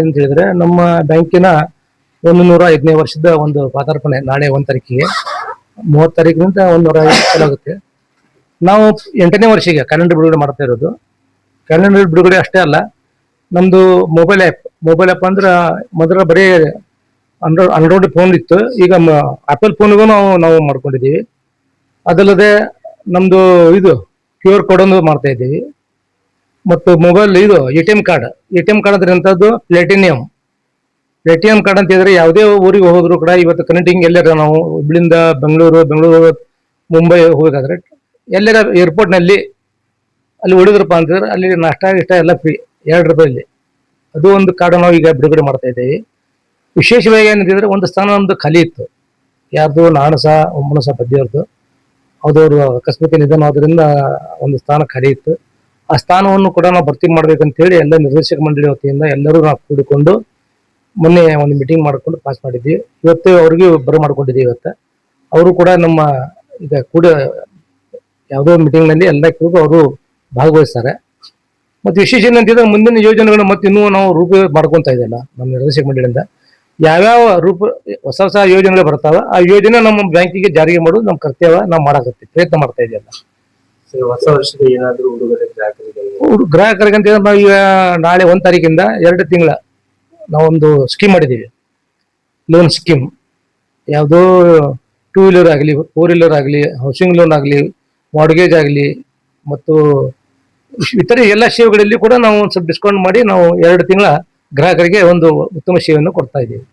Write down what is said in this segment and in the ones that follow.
ಅಂತ ಹೇಳಿದ್ರೆ ನಮ್ಮ ಬ್ಯಾಂಕಿನ 105ನೇ ವರ್ಷದ ಒಂದು ಪಾದಾರ್ಪಣೆ ನಾಳೆ 1 ತಾರೀಕಿಗೆ 30 ತಾರೀಕಿನಿಂದ 105 ಆಗುತ್ತೆ. ನಾವು 8ನೇ ವರ್ಷಕ್ಕೆ ಕ್ಯಾಲೆಂಡರ್ ಬಿಡುಗಡೆ ಮಾಡ್ತಾ ಇರೋದು. ಕ್ಯಾಲೆಂಡರ್ ಬಿಡುಗಡೆ ಅಷ್ಟೇ ಅಲ್ಲ, ನಮ್ದು ಮೊಬೈಲ್ ಆ್ಯಪ್ ಅಂದ್ರೆ ಮೊದಲ ಬರೀ ಆಂಡ್ರಾಯ್ಡ್ ಫೋನ್ ಇತ್ತು. ಈಗ ಆಪಲ್ ಫೋನ್ಗೂ ನಾವು ಮಾಡ್ಕೊಂಡಿದ್ದೀವಿ. ಅದಲ್ಲದೆ ನಮ್ದು ಇದು QR ಕೋಡ್ ಒಂದು ಮಾಡ್ತಾ ಇದ್ದೀವಿ. ಮತ್ತು ಮೊಬೈಲ್ ಇದು ATM ಕಾರ್ಡ್ ಅಂದ್ರೆ ಎಂಥದ್ದು ಪ್ಲೇಟಿನಿಯಂ ಕಾರ್ಡ್ ಅಂತ ಹೇಳಿದ್ರೆ ಯಾವುದೇ ಊರಿಗೆ ಹೋದ್ರು ಕೂಡ ಇವತ್ತು ಕನೆಕ್ಟಿಂಗ್ ಎಲ್ಲರ ನಾವು ಹುಬ್ಳಿಂದ ಬೆಂಗಳೂರು ಮುಂಬೈ ಹೋಗಬೇಕಾದ್ರೆ ಎಲ್ಲರ ಏರ್ಪೋರ್ಟ್ನಲ್ಲಿ ಅಲ್ಲಿ ಉಳಿದ್ರಪ್ಪ ಅಂತಂದ್ರೆ ಅಲ್ಲಿ ನಾಷ್ಟ ಇಷ್ಟ ಎಲ್ಲ ಫ್ರೀ ₹2. ಅದು ಒಂದು ಕಾರ್ಡ್ ನಾವು ಈಗ ಬಿಡುಗಡೆ ಮಾಡ್ತಾ ಇದ್ದೇವೆ. ವಿಶೇಷವಾಗಿ ಏನಂತಿದ್ರೆ ಒಂದು ಸ್ಥಾನ ನಮ್ದು ಖಾಲಿ ಇತ್ತು. ಯಾರ್ದು ನಾಣಸ ಒಮ್ಮನಸ ಪದ್ಯವ್ರದ್ದು, ಅದವರು ಅಕಸ್ಮಾತ್ ನಿಧನ ಆದ್ರಿಂದ ಒಂದು ಸ್ಥಾನ ಖಾಲಿ ಇತ್ತು. ಆ ಸ್ಥಾನವನ್ನು ಕೂಡ ನಾವು ಭರ್ತಿ ಮಾಡ್ಬೇಕಂತ ಹೇಳಿ ಎಲ್ಲ ನಿರ್ದೇಶಕ ಮಂಡಳಿ ವತಿಯಿಂದ ಎಲ್ಲರೂ ನಾವು ಕೂಡಿಕೊಂಡು ಮೊನ್ನೆ ಒಂದು ಮೀಟಿಂಗ್ ಮಾಡ್ಕೊಂಡು ಪಾಸ್ ಮಾಡಿದ್ವಿ. ಇವತ್ತು ಅವ್ರಿಗೂ ಮಾಡ್ಕೊಂಡಿದ್ದೀವಿ. ಇವತ್ತು ಅವರು ಕೂಡ ನಮ್ಮ ಈಗ ಕೂಡ ಯಾವುದೋ ಮೀಟಿಂಗ್ ನಲ್ಲಿ ಎಲ್ಲ ಕೂಡ ಅವರು ಭಾಗವಹಿಸ್ತಾರೆ. ಮತ್ತೆ ವಿಶೇಷ ಏನಂತಿದ್ರೆ ಮುಂದಿನ ಯೋಜನೆಗಳನ್ನ ಮತ್ತೆ ಇನ್ನೂ ನಾವು ರೂಪ ಮಾಡ್ಕೊಂತ ಇದೆಯಲ್ಲ ನಮ್ಮ ನಿರ್ದೇಶಕ ಮಂಡಳಿಯಿಂದ ಯಾವ್ಯಾವ ಹೊಸ ಯೋಜನೆಗಳು ಬರ್ತಾವ ಆ ಯೋಜನೆ ನಮ್ಮ ಬ್ಯಾಂಕಿಗೆ ಜಾರಿಗೆ ಮಾಡೋದು ನಮ್ಮ ಕರ್ತವ್ಯ. ನಾವು ಮಾಡಕತ್ತೀವಿ, ಪ್ರಯತ್ನ ಮಾಡ್ತಾ ಇದೆಯಲ್ಲ. ಹೊಸ ವರ್ಷದ ಏನಾದ್ರು ಉಡುಗೊರೆ ಗ್ರಾಹಕರಿಗೆ ಅಂತ ನಾವು ಈಗ ನಾಳೆ 1 ತಾರೀಕಿಂದ 2 ತಿಂಗಳ ನಾವೊಂದು ಸ್ಕೀಮ್ ಮಾಡಿದ್ದೀವಿ. ಲೋನ್ ಸ್ಕೀಮ್ ಯಾವುದೋ 2 ವೀಲರ್ ಆಗಲಿ 4 ವೀಲರ್ ಆಗಲಿ ಹೌಸಿಂಗ್ ಲೋನ್ ಆಗಲಿ ಮಾರ್ಗೇಜ್ ಆಗಲಿ ಮತ್ತು ಇತರೆ ಎಲ್ಲ ಸೇವೆಗಳಲ್ಲಿ ಕೂಡ ನಾವು ಸ್ವಲ್ಪ ಡಿಸ್ಕೌಂಟ್ ಮಾಡಿ ನಾವು 2 ತಿಂಗಳ ಗ್ರಾಹಕರಿಗೆ ಒಂದು ಉತ್ತಮ ಸೇವೆಯನ್ನು ಕೊಡ್ತಾ ಇದ್ದೀವಿ.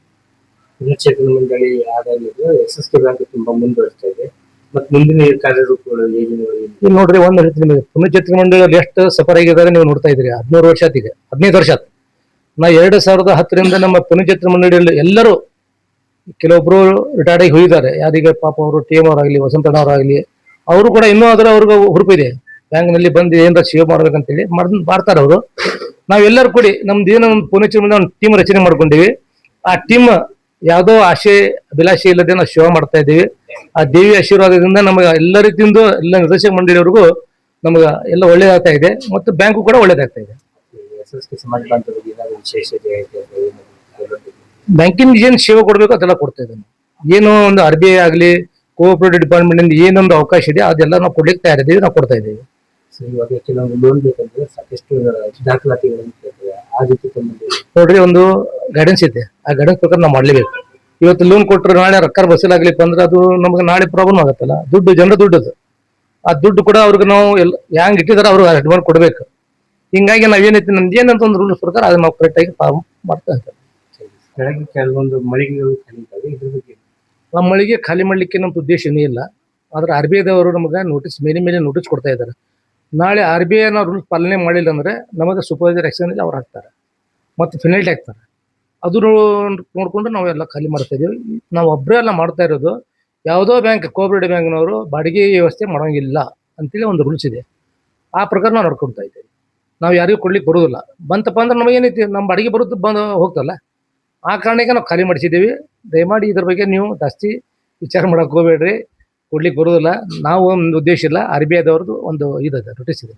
ಪುನಶ್ಚೇತನ ಮಂಡಳಿ ಆದಾಗಿದ್ದು SSK ಬ್ಯಾಂಕ್ ತುಂಬಾ ಮುಂದುವರಿಸ್ತಾ ಇದೆ. ಮತ್ತೆ ಮುಂದಿನ ಕಾರ್ಯರೂಪಗಳು ಈಗ ನೋಡ್ರಿ ಒಂದು ಹೇಳ್ತೀನಿ ನಿಮಗೆ, ಪುನಶ್ಚೇತನ ಮಂಡಳಿಯಲ್ಲಿ ಎಷ್ಟು ಸಫರ್ ಆಗಿದ್ದಾರೆ ನೀವು ನೋಡ್ತಾ ಇದ್ದೀರಿ. 13 ವರ್ಷ ಆತಿಗೆ 15 ವರ್ಷ ಆಯ್ತು. ನಾ 2010ರಿಂದ ನಮ್ಮ ಪುನಶ್ಚೇತನ ಮಂಡಳಿಯಲ್ಲಿ ಎಲ್ಲರೂ ಕೆಲವೊಬ್ರು ರಿಟೈರ್ಡ್ ಆಗಿ ಹೋಗಿದ್ದಾರೆ. ಯಾರಿಗೆ ಪಾಪ ಅವರು TM ಅವರಾಗಲಿ ವಸಂತಣ್ಣವರಾಗಲಿ ಅವರು ಕೂಡ ಇನ್ನೂ ಅದರ ಅವ್ರಿಗೆ ಹುರುಪಿದೆ ಬ್ಯಾಂಕ್ನಲ್ಲಿ ಬಂದು ಏನಾರ ಸೇವೆ ಮಾಡ್ಬೇಕಂತೇಳಿ ಮಾಡ್ತಾರೆ ಅವರು. ನಾವೆಲ್ಲರೂ ಕೂಡಿ ನಮ್ದು ಏನೋ ಒಂದು ಪುನಶ್ಚೇತನ ಒಂದು ಟೀಮ್ ರಚನೆ ಮಾಡ್ಕೊಂಡಿವಿ. ಆ ಟೀಮ್ ಯಾವುದೋ ಆಶೆ ಅಭಿಲಾಷೆ ಇಲ್ಲದೆ ನಾವು ಸೇವೆ ಮಾಡ್ತಾ ಇದ್ದೀವಿ. ಆ ದೇವಿ ಆಶೀರ್ವಾದದಿಂದ ನಮಗೆ ಎಲ್ಲ ರೀತಿಯಿಂದ ಎಲ್ಲ ನಿರ್ದೇಶಕ ಮಂಡಳಿಯವರೆಗೂ ನಮ್ಗೆ ಎಲ್ಲ ಒಳ್ಳೇದಾಗ್ತಾ ಇದೆ ಮತ್ತು ಬ್ಯಾಂಕು ಕೂಡ ಒಳ್ಳೇದಾಗ್ತಾ ಇದೆ. ಬ್ಯಾಂಕಿಂಗ್ ಏನು ಸೇವೆ ಕೊಡ್ಬೇಕು ಅದೆಲ್ಲ ಕೊಡ್ತಾ ಇದ್ದೇನೆ. ಏನು ಒಂದು RBI ಆಗಲಿ ಕೋಆಪರೇಟಿವ್ ಡಿಪಾರ್ಟ್ಮೆಂಟ್ ಇಂದ ಏನೊಂದು ಅವಕಾಶ ಇದೆ ಅದೆಲ್ಲ ನಾವು ಕೊಡ್ಲಿಕ್ಕೆ ತಯಾರಿದ್ದೀವಿ, ನಾವು ಕೊಡ್ತಾ ಇದ್ದೀವಿ. ಇವಾಗ ಕೆಲವೊಂದು ಲೋನ್ ಬೇಕಂದ್ರೆ ಸಾಕಷ್ಟು ದಾಖಲಾತಿಗಳನ್ನು ಕೇಳ್ತೇವೆ. ಆ ರೀತಿ ನೋಡ್ರಿ ಒಂದು ಗೈಡೆನ್ಸ್ ಇದೆ, ಆ ಗೈಡೆನ್ಸ್ ಪ್ರಕಾರ ನಾವು ಮಾಡ್ಲೇಬೇಕು. ಇವತ್ತು ಲೋನ್ ಕೊಟ್ಟರೆ ನಾಳೆ ರೊಕ್ಕ ಬಸ್ಸಲಾಗ್ಲಿಪ್ಪ ಅಂದ್ರೆ ಅದು ನಮ್ಗೆ ನಾಳೆ ಪ್ರಾಬ್ಲಮ್ ಆಗುತ್ತಲ್ಲ. ಜನರ ದುಡ್ಡು ಆ ದುಡ್ಡು ಕೂಡ ಅವ್ರಿಗೆ ನಾವು ಹೆಂಗ್ ಇಟ್ಟಿದಾರೆ ಅವ್ರಿಗೆ ಅಡ್ವಾನ್ಸ್ ಕೊಡ್ಬೇಕು. ಹಿಂಗಾಗಿ ನಾವೇನೈತಿ ನಮ್ದು ಏನಂತ ಒಂದು ರೂಲ್ಸ್ ಪ್ರಕಾರ ಅದನ್ನ ನಾವು ಕರೆಕ್ಟ್ ಆಗಿ ಫಾರ್ಮ್ ಮಾಡ್ತಾ ಇರ್ತೇವೆ. ಕೆಲವೊಂದು ಮಳಿಗೆಗಳು ಖಾಲಿ ಇದ್ರ ಬಗ್ಗೆ ಆ ಮಳಿಗೆ ಖಾಲಿ ಮಾಡ್ಲಿಕ್ಕೆ ನಮ್ದು ಉದ್ದೇಶ ಏನೇ ಇಲ್ಲ. ಆದ್ರೆ RBI ದವರು ನಮಗೆ ಮೇಲೆ ನೋಟಿಸ್ ಕೊಡ್ತಾ ಇದ್ದಾರೆ. ನಾಳೆ RBI ನಾವು ರೂಲ್ಸ್ ಪಾಲನೆ ಮಾಡಿಲ್ಲ ಅಂದ್ರೆ ನಮಗೆ ಸೂಪರ್ವೈಸರ್ ಆಕ್ಷನ್ ಅವ್ರು ಹಾಕ್ತಾರೆ ಮತ್ತು ಫಿನಲ್ಟಿ ಹಾಕ್ತಾರೆ. ಅದು ನೋಡ್ಕೊಂಡು ನಾವೆಲ್ಲ ಖಾಲಿ ಮಾಡ್ತಾ ಇದೀವಿ. ನಾವು ಒಬ್ಬರೇ ಎಲ್ಲ ಮಾಡ್ತಾ ಇರೋದು. ಯಾವುದೋ ಬ್ಯಾಂಕ್ ಕೋಆಪರೇಟಿವ್ ಬ್ಯಾಂಕ್ನವರು ಬಾಡಿಗೆ ವ್ಯವಸ್ಥೆ ಮಾಡೋಂಗಿಲ್ಲ ಅಂತೇಳಿ ಒಂದು ರೂಲ್ಸ್ ಇದೆ. ಆ ಪ್ರಕಾರ ನಾವು ನಡ್ಕೊಳ್ತಾ ಇದ್ದೀವಿ. ನಾವು ಯಾರಿಗೂ ಕೊಡ್ಲಿಕ್ಕೆ ಬರೋದಿಲ್ಲ. ಬಂತಪ್ಪ ಅಂದ್ರೆ ನಮಗೇನೈತಿ ನಮ್ಮ ಬಾಡಿಗೆ ಬರೋದು ಬಂದು ಹೋಗ್ತಲ್ಲ, ಆ ಕಾರಣಕ್ಕೆ ನಾವು ಖಾಲಿ ಮಾಡಿಸಿದ್ದೀವಿ. ದಯಮಾಡಿ ಇದ್ರ ಬಗ್ಗೆ ನೀವು ಜಾಸ್ತಿ ವಿಚಾರ ಮಾಡಕ್ಕೆ ಹೋಗ್ಬೇಡ್ರಿ. ಕೊಡ್ಲಿಕ್ಕೆ ಬರೋದಿಲ್ಲ. ನಾವು ಒಂದು ಉದ್ದೇಶ ಇಲ್ಲ. RBI ದವ್ರದ್ದು ಒಂದು ನೋಟಿಸ್ ಇದೆ.